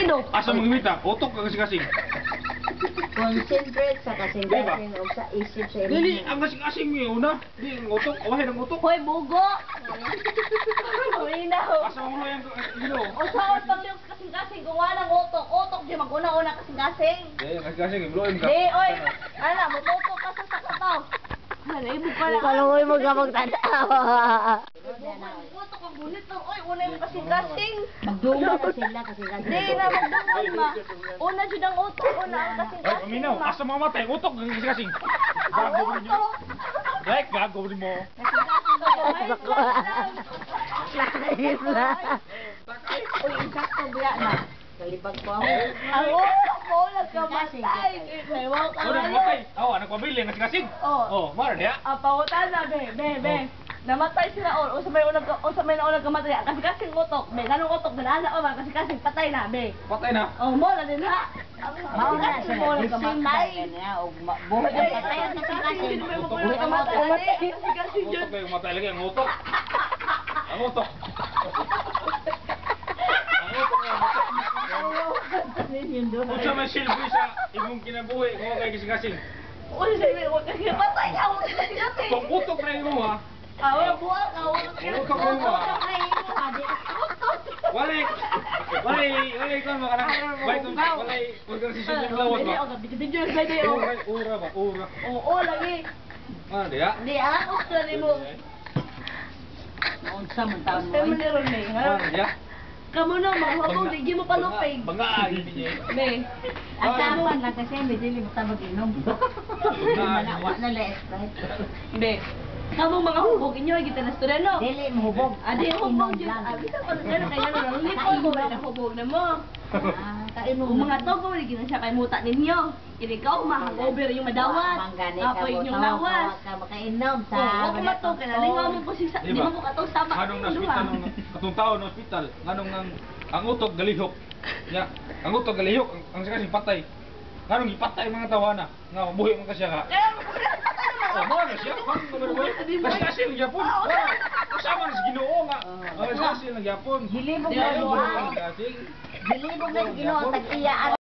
Sinop. Asa magmita? Utok ka kasing-kasing. Concentrate sa kasing-kasing o sa isip sa Dili, imo. ang kasing-kasing mo yun na. Di, ang utok. Awahin ang utok. Hoy, bugo. Uminaw. Asa mo yan, gino. O saan pag yung kasing-kasing kung walang utok, utok di mag-una-una kasing-kasing. Eh, kasing-kasing. Ibloin ka. Di, oy. Ala, mututok ka sa sakataw. Halay mo pala. Kaluoy mo ka magtanaw. Utok ang bulit ng, oy, una yung kasing-kasing. Magdunga na sila kasing-kasing. Di na magdungan ma. Una dyan ang utok, una ang Ay, kasing-kasing paminaw. ma. Asa mamatay? Utok ka kasing-kasing. Ang Gago rin nyo. utok. Like, gago rin mo. Nakahip na. Uy, insakto biya na. Kalibag po ako. Ang utok mo, nagkamatay. Ewan ka Oh, na namatay. Oh, anak pabili ang kasing-kasing. Oh. Oh, mara niya. Ang pangutan na, be. Namatay sila o sa may naunang kamatay. Kasi kasing utok, be. Ganong utok, dinala o kasi kasing patay na, be. Patay na. O, mo na din ha. Mauna Kasi sila. mo na Gising kamatay. ba niya o buhay ang patay ang kasing-kasing. Buhay ang kamatay. Kasi kasing Utok yun. kayo matay lagi. Ang utok. Ang utok. Ang utok nga. Kung sa may silbi sa imong kinabuhi, kung kay kasing-kasing. Uy, sabi mo, kasi patay na ako kasi kasing. Kung utok na mo ha. Wala buwag ka. Utok na mo ha. Walay ko makarang. Bay kung walay organisasyon ng lawas ba. Ura ba? Ura. Oo, lagi. Ah, diya. Di ako sa mo. Unsa man taon mo? Gusto mo ni Ronay, ha? Ah, diya. Kamu na, maghapon, di mo palupig. Banga ay niya. Be, Asapan lang kasi may dili mo tabag inom. Wa na less, right? be. Kamu mga hubog inyo, kita na student, no? Dili mo hubog. Adi, hubog yun. Bisa pa na dyan, kaya na lipon mo, na hubog na mo. Kainom Kung mga togo, hindi na siya kay muta ninyo. Kini ka, mahangover yung madawas. Manggani ka Apoy mo yung lawas. ka makainom sa. Oo, kung mato ka na, lingaw mo po si di Diba? mo ko katong sama. Anong na hospital nung katong taon na hospital, nganong ang utok galihok. Ya, ang utok galihok ang kasing patay. Nganong ipatay mga tawana nga buhi man ka siya ka. Kaya, patay naman. Oh, mo na siya. Kasi ng Japon. Kasama na sa Ginoo nga. Kasi ng Japon. Hilibog Di, na ano, Ginoo. Kasi Hilibog na Ginoo tag-iya